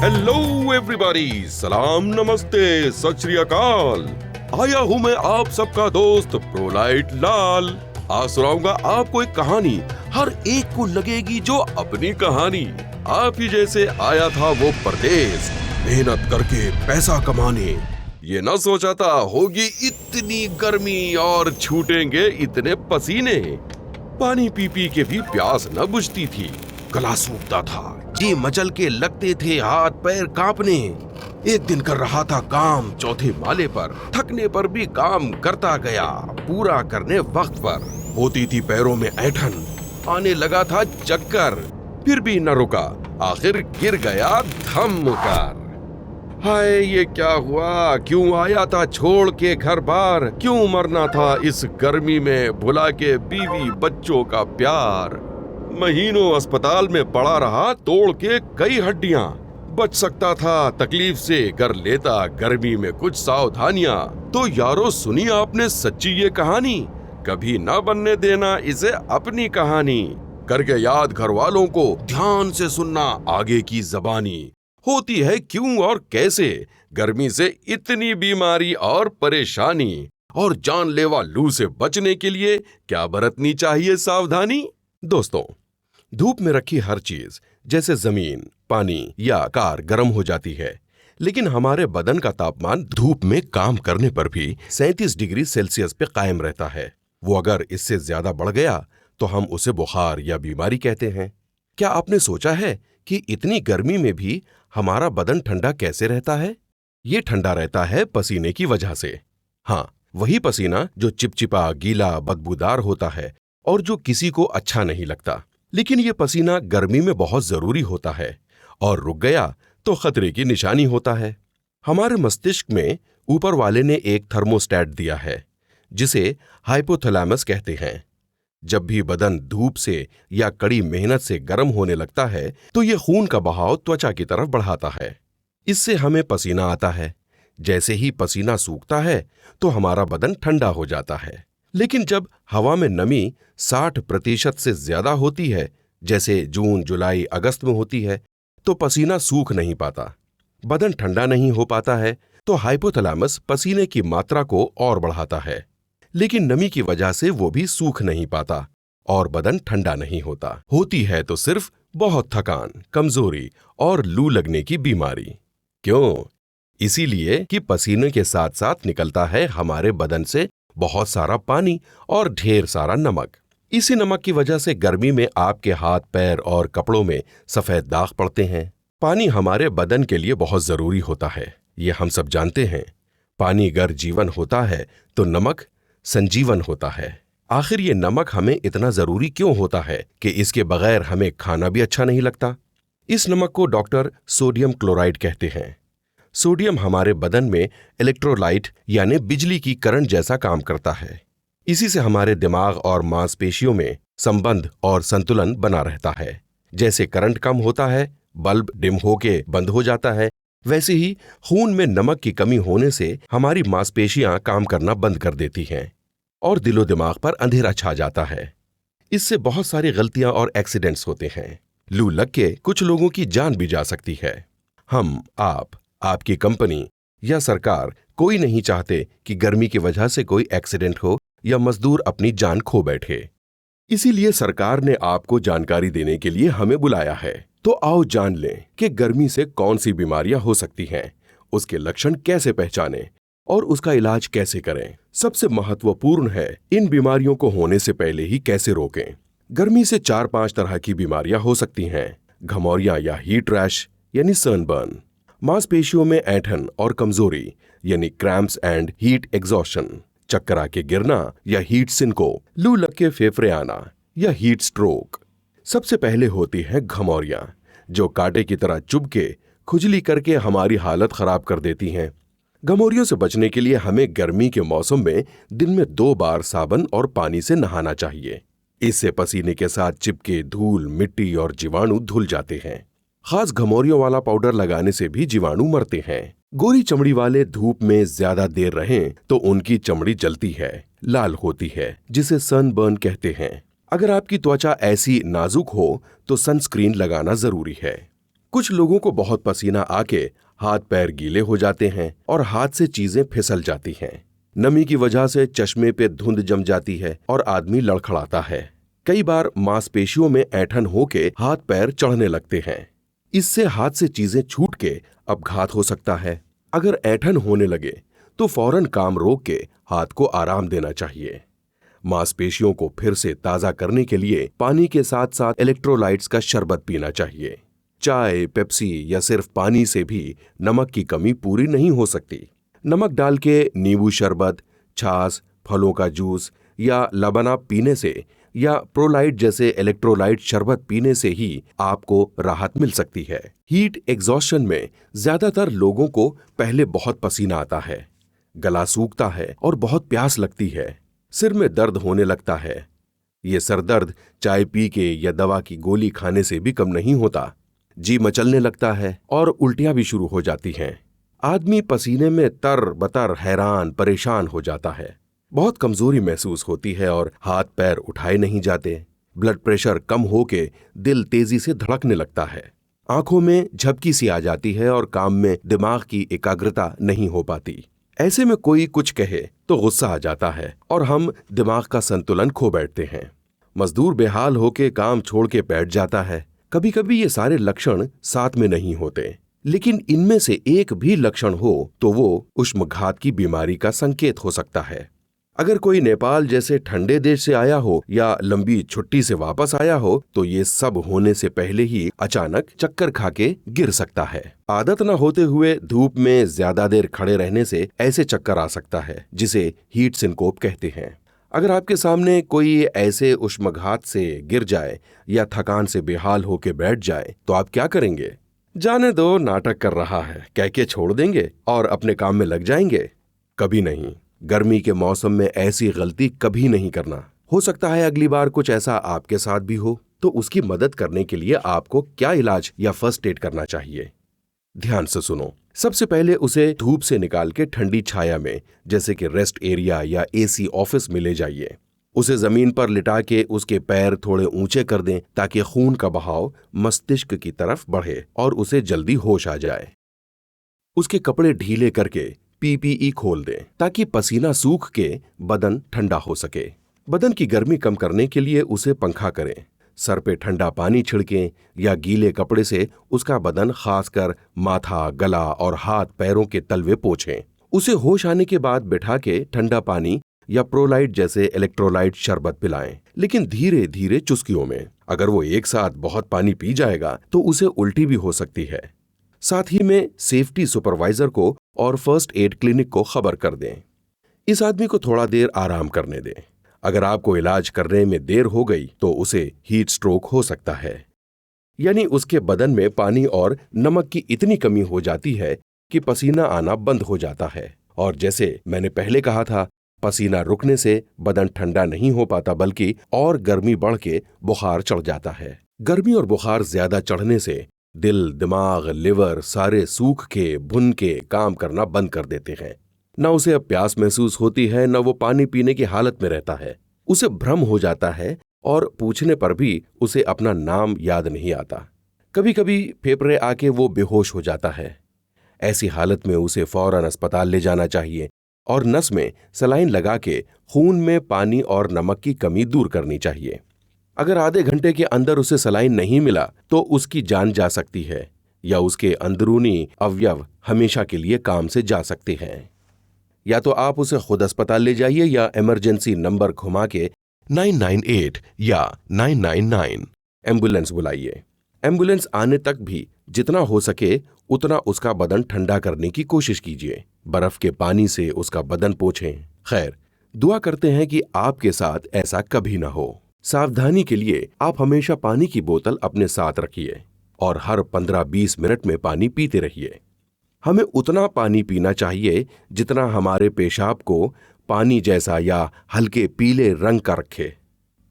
Hello everybody, सलाम नमस्ते सत श्री अकाल। आया हूँ मैं आप सबका दोस्त प्रोलाइट लाल। आज सुनाऊंगा आपको एक कहानी, हर एक को लगेगी जो अपनी कहानी। आप ही जैसे आया था वो परदेश, मेहनत करके पैसा कमाने। ये न सोचा था होगी इतनी गर्मी और छूटेंगे इतने पसीने। पानी पी पी के भी प्यास न बुझती थी, गला सूखता था, जी मचल के लगते थे हाथ पैर कांपने। एक दिन कर रहा था काम चौथे माले पर, थकने पर भी काम करता गया, पूरा करने वक्त पर। होती थी पैरों में ऐंठन, आने लगा था चक्कर, फिर भी न रुका, आखिर गिर गया थम कर। हाय ये क्या हुआ, क्यों आया था छोड़ के घर बार, क्यों मरना था इस गर्मी में भुला के बीवी बच्चों का प्यार। महीनों अस्पताल में पड़ा रहा तोड़ के कई हड्डियां, बच सकता था तकलीफ से कर लेता गर्मी में कुछ सावधानियां। तो यारो सुनी आपने सच्ची ये कहानी, कभी ना बनने देना इसे अपनी कहानी। करके याद घर वालों को ध्यान से सुनना आगे की ज़बानी। होती है क्यों और कैसे गर्मी से इतनी बीमारी और परेशानी, और जानलेवा लू से बचने के लिए क्या बरतनी चाहिए सावधानी। दोस्तों, धूप में रखी हर चीज जैसे जमीन, पानी या कार गर्म हो जाती है, लेकिन हमारे बदन का तापमान धूप में काम करने पर भी 37 डिग्री सेल्सियस पे कायम रहता है। वो अगर इससे ज्यादा बढ़ गया तो हम उसे बुखार या बीमारी कहते हैं। क्या आपने सोचा है कि इतनी गर्मी में भी हमारा बदन ठंडा कैसे रहता है? ये ठंडा रहता है पसीने की वजह से। हाँ, वही पसीना जो चिपचिपा, गीला, बदबूदार होता है और जो किसी को अच्छा नहीं लगता। लेकिन ये पसीना गर्मी में बहुत जरूरी होता है, और रुक गया तो खतरे की निशानी होता है। हमारे मस्तिष्क में ऊपर वाले ने एक थर्मोस्टेट दिया है, जिसे हाइपोथैलेमस कहते हैं। जब भी बदन धूप से या कड़ी मेहनत से गर्म होने लगता है तो ये खून का बहाव त्वचा की तरफ बढ़ाता है। इससे हमें पसीना आता है। जैसे ही पसीना सूखता है तो हमारा बदन ठंडा हो जाता है। लेकिन जब हवा में नमी 60% से ज्यादा होती है, जैसे जून, जुलाई, अगस्त में होती है, तो पसीना सूख नहीं पाता, बदन ठंडा नहीं हो पाता है। तो हाइपोथैलेमस पसीने की मात्रा को और बढ़ाता है, लेकिन नमी की वजह से वो भी सूख नहीं पाता और बदन ठंडा नहीं होता। होती है तो सिर्फ बहुत थकान, कमजोरी और लू लगने की बीमारी। क्यों? इसीलिए कि पसीने के साथ साथ निकलता है हमारे बदन से बहुत सारा पानी और ढेर सारा नमक। इसी नमक की वजह से गर्मी में आपके हाथ, पैर और कपड़ों में सफेद दाग पड़ते हैं। पानी हमारे बदन के लिए बहुत जरूरी होता है, ये हम सब जानते हैं। पानी अगर जीवन होता है तो नमक संजीवन होता है। आखिर ये नमक हमें इतना जरूरी क्यों होता है कि इसके बगैर हमें खाना भी अच्छा नहीं लगता? इस नमक को डॉक्टर सोडियम क्लोराइड कहते हैं। सोडियम हमारे बदन में इलेक्ट्रोलाइट यानी बिजली की करंट जैसा काम करता है। इसी से हमारे दिमाग और मांसपेशियों में संबंध और संतुलन बना रहता है। जैसे करंट कम होता है, बल्ब डिम होके बंद हो जाता है, वैसे ही खून में नमक की कमी होने से हमारी मांसपेशियां काम करना बंद कर देती हैं और दिलो दिमाग पर अंधेरा छा जाता है। इससे बहुत सारी गलतियां और एक्सीडेंट्स होते हैं। लू लग के कुछ लोगों की जान भी जा सकती है। हम, आपकी कंपनी या सरकार कोई नहीं चाहते कि गर्मी की वजह से कोई एक्सीडेंट हो या मजदूर अपनी जान खो बैठे। इसीलिए सरकार ने आपको जानकारी देने के लिए हमें बुलाया है। तो आओ जान लें कि गर्मी से कौन सी बीमारियां हो सकती हैं, उसके लक्षण कैसे पहचानें और उसका इलाज कैसे करें। सबसे महत्वपूर्ण है इन बीमारियों को होने से पहले ही कैसे रोकें। गर्मी से 4-5 तरह की बीमारियां हो सकती हैं। घमौरियां या हीट रैश यानी सनबर्न, मांसपेशियों में ऐंठन और कमजोरी यानी क्रैम्प्स एंड हीट एग्जॉशन, चक्कर आके गिरना या हीट सिनकोप, लू लग के फेफड़े आना या हीट स्ट्रोक। सबसे पहले होती है घमौरियां, जो कांटे की तरह चुभ के खुजली करके हमारी हालत खराब कर देती हैं। घमौरियों से बचने के लिए हमें गर्मी के मौसम में दिन में 2 बार साबुन और पानी से नहाना चाहिए। इससे पसीने के साथ चिपके धूल, मिट्टी और जीवाणु धुल जाते हैं। खास घमौरियों वाला पाउडर लगाने से भी जीवाणु मरते हैं। गोरी चमड़ी वाले धूप में ज्यादा देर रहें तो उनकी चमड़ी जलती है, लाल होती है, जिसे सनबर्न कहते हैं। अगर आपकी त्वचा ऐसी नाजुक हो तो सनस्क्रीन लगाना जरूरी है। कुछ लोगों को बहुत पसीना आके हाथ पैर गीले हो जाते हैं और हाथ से चीजें फिसल जाती हैं। नमी की वजह से चश्मे पे धुंध जम जाती है और आदमी लड़खड़ाता है। कई बार मांसपेशियों में ऐंठन होके हाथ पैर चढ़ने लगते हैं। इससे हाथ से चीजें छूट के अपघात हो सकता है। अगर ऐंठन होने लगे तो फौरन काम रोक के हाथ को आराम देना चाहिए। मांसपेशियों को फिर से ताजा करने के लिए पानी के साथ साथ इलेक्ट्रोलाइट्स का शरबत पीना चाहिए। चाय, पेप्सी या सिर्फ पानी से भी नमक की कमी पूरी नहीं हो सकती। नमक डाल के नींबू शरबत, छाछ, फलों का जूस या लबाना पीने से या प्रोलाइट जैसे इलेक्ट्रोलाइट शरबत पीने से ही आपको राहत मिल सकती है। हीट एग्जॉस्शन में ज्यादातर लोगों को पहले बहुत पसीना आता है, गला सूखता है और बहुत प्यास लगती है। सिर में दर्द होने लगता है। ये सर दर्द चाय पी के या दवा की गोली खाने से भी कम नहीं होता। जी मचलने लगता है और उल्टियां भी शुरू हो जाती हैं। आदमी पसीने में तर बतर हैरान परेशान हो जाता है। बहुत कमजोरी महसूस होती है और हाथ पैर उठाए नहीं जाते। ब्लड प्रेशर कम होके दिल तेजी से धड़कने लगता है। आंखों में झपकी सी आ जाती है और काम में दिमाग की एकाग्रता नहीं हो पाती। ऐसे में कोई कुछ कहे तो गुस्सा आ जाता है और हम दिमाग का संतुलन खो बैठते हैं। मजदूर बेहाल होके काम छोड़ के बैठ जाता है। कभी कभी ये सारे लक्षण साथ में नहीं होते, लेकिन इनमें से एक भी लक्षण हो तो वो उष्माघात की बीमारी का संकेत हो सकता है। अगर कोई नेपाल जैसे ठंडे देश से आया हो या लंबी छुट्टी से वापस आया हो तो ये सब होने से पहले ही अचानक चक्कर खा के गिर सकता है। आदत न होते हुए धूप में ज्यादा देर खड़े रहने से ऐसे चक्कर आ सकता है, जिसे हीट सिनकोप कहते हैं। अगर आपके सामने कोई ऐसे उष्माघात से गिर जाए या थकान से बेहाल होके बैठ जाए तो आप क्या करेंगे? जाने दो, नाटक कर रहा है, कह के छोड़ देंगे और अपने काम में लग जाएंगे? कभी नहीं। गर्मी के मौसम में ऐसी गलती कभी नहीं करना। हो सकता है अगली बार कुछ ऐसा आपके साथ भी हो, तो उसकी मदद करने के लिए आपको क्या इलाज या फर्स्ट एड करना चाहिए? ध्यान से सुनो। सबसे पहले उसे धूप से निकाल के ठंडी छाया में, जैसे कि रेस्ट एरिया या एसी ऑफिस में ले जाइए। उसे जमीन पर लिटा के उसके पैर थोड़े ऊंचे कर दें ताकि खून का बहाव मस्तिष्क की तरफ बढ़े और उसे जल्दी होश आ जाए। उसके कपड़े ढीले करके पीपीई खोल दें ताकि पसीना सूख के बदन ठंडा हो सके। बदन की गर्मी कम करने के लिए उसे पंखा करें। सर पे ठंडा पानी छिड़कें या गीले कपड़े से उसका बदन, खासकर माथा, गला और हाथ पैरों के तलवे पोंछें। उसे होश आने के बाद बिठा के ठंडा पानी या प्रोलाइट जैसे इलेक्ट्रोलाइट शरबत पिलाएं, लेकिन धीरे धीरे चुस्कियों में। अगर वो एक साथ बहुत पानी पी जाएगा तो उसे उल्टी भी हो सकती है। साथ ही में सेफ्टी सुपरवाइजर को और फर्स्ट एड क्लिनिक को खबर कर दें। इस आदमी को थोड़ा देर आराम करने दें। अगर आपको इलाज करने में देर हो गई तो उसे हीट स्ट्रोक हो सकता है, यानी उसके बदन में पानी और नमक की इतनी कमी हो जाती है कि पसीना आना बंद हो जाता है। और जैसे मैंने पहले कहा था, पसीना रुकने से बदन ठंडा नहीं हो पाता बल्कि और गर्मी बढ़ के बुखार चढ़ जाता है। गर्मी और बुखार ज्यादा चढ़ने से दिल, दिमाग, लिवर सारे सूख के भुन के काम करना बंद कर देते हैं। न उसे अब प्यास महसूस होती है, न वो पानी पीने की हालत में रहता है। उसे भ्रम हो जाता है और पूछने पर भी उसे अपना नाम याद नहीं आता। कभी कभी फेफड़े आके वो बेहोश हो जाता है। ऐसी हालत में उसे फौरन अस्पताल ले जाना चाहिए और नस में सलाइन लगा के खून में पानी और नमक की कमी दूर करनी चाहिए। अगर आधे घंटे के अंदर उसे सलाइन नहीं मिला तो उसकी जान जा सकती है या उसके अंदरूनी अवयव हमेशा के लिए काम से जा सकते हैं। या तो आप उसे खुद अस्पताल ले जाइए या इमरजेंसी नंबर घुमा के 998 या 999 एम्बुलेंस बुलाइए। एम्बुलेंस आने तक भी जितना हो सके उतना उसका बदन ठंडा करने की कोशिश कीजिए। बर्फ के पानी से उसका बदन पोंछें। खैर, दुआ करते हैं कि आपके साथ ऐसा कभी ना हो। सावधानी के लिए आप हमेशा पानी की बोतल अपने साथ रखिए और हर 15-20 मिनट में पानी पीते रहिए। हमें उतना पानी पीना चाहिए जितना हमारे पेशाब को पानी जैसा या हल्के पीले रंग का रखे।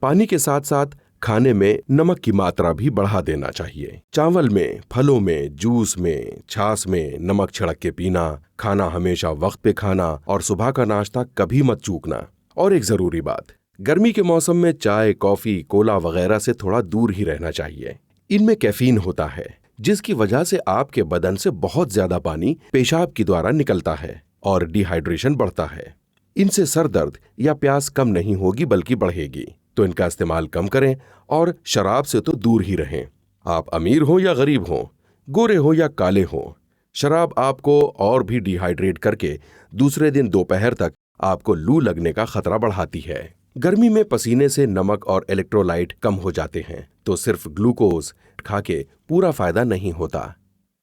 पानी के साथ साथ खाने में नमक की मात्रा भी बढ़ा देना चाहिए। चावल में, फलों में, जूस में, छाछ में नमक छिड़क के पीना, खाना हमेशा वक्त पे खाना और सुबह का नाश्ता कभी मत चूकना। और एक जरूरी बात, गर्मी के मौसम में चाय, कॉफी, कोला वगैरह से थोड़ा दूर ही रहना चाहिए। इनमें कैफीन होता है जिसकी वजह से आपके बदन से बहुत ज्यादा पानी पेशाब के द्वारा निकलता है और डिहाइड्रेशन बढ़ता है। इनसे सर दर्द या प्यास कम नहीं होगी बल्कि बढ़ेगी। तो इनका इस्तेमाल कम करें और शराब से तो दूर ही रहें। आप अमीर हो या गरीब हो, गोरे हो या काले हो, शराब आपको और भी डिहाइड्रेट करके दूसरे दिन दोपहर तक आपको लू लगने का खतरा बढ़ाती है। गर्मी में पसीने से नमक और इलेक्ट्रोलाइट कम हो जाते हैं, तो सिर्फ ग्लूकोज खा के पूरा फायदा नहीं होता।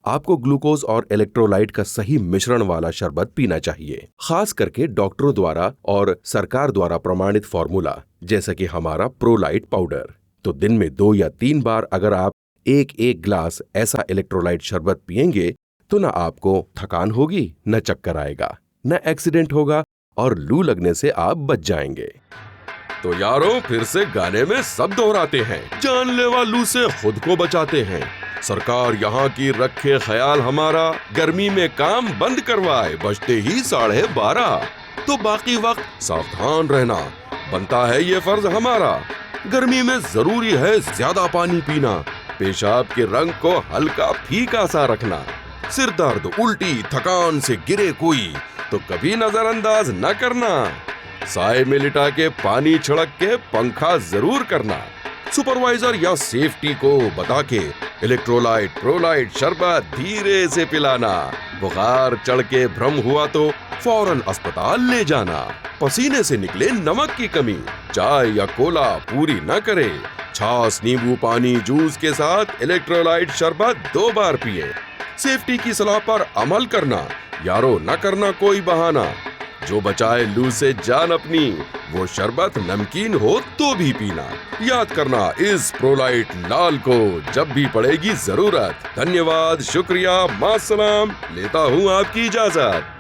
आपको ग्लूकोज और इलेक्ट्रोलाइट का सही मिश्रण वाला शरबत पीना चाहिए, खास करके डॉक्टरों द्वारा और सरकार द्वारा प्रमाणित फॉर्मूला, जैसा कि हमारा प्रोलाइट पाउडर। तो दिन में 2 या 3 बार अगर आप एक ग्लास ऐसा इलेक्ट्रोलाइट शरबत पिएंगे तो न आपको थकान होगी, न चक्कर आएगा, न एक्सीडेंट होगा और लू लगने से आप बच जाएंगे। तो यारों, फिर से गाने में सब दोहराते हैं, जानलेवा लू से खुद को बचाते हैं। सरकार यहाँ की रखे ख्याल हमारा, गर्मी में काम बंद करवाए बजते ही 12:30। तो बाकी वक्त सावधान रहना बनता है ये फर्ज हमारा। गर्मी में जरूरी है ज्यादा पानी पीना, पेशाब के रंग को हल्का फीका सा रखना। सिर दर्द, उल्टी, थकान से गिरे कोई तो कभी नजरअंदाज न करना। साए में लिटा के पानी छिड़क के पंखा जरूर करना। सुपरवाइजर या सेफ्टी को बता के इलेक्ट्रोलाइट प्रोलाइट शरबत धीरे से पिलाना। बुखार चढ़ के भ्रम हुआ तो फौरन अस्पताल ले जाना। पसीने से निकले नमक की कमी चाय या कोला पूरी न करे। छाछ, नींबू पानी, जूस के साथ इलेक्ट्रोलाइट शरबत 2 बार पिए। सेफ्टी की सलाह पर अमल करना, यारो न करना कोई बहाना। जो बचाए लू से जान अपनी, वो शरबत नमकीन हो तो भी पीना। याद करना इस प्रोलाइट लाल को जब भी पड़ेगी जरूरत। धन्यवाद, शुक्रिया, मास्सलाम, लेता हूँ आपकी इजाजत।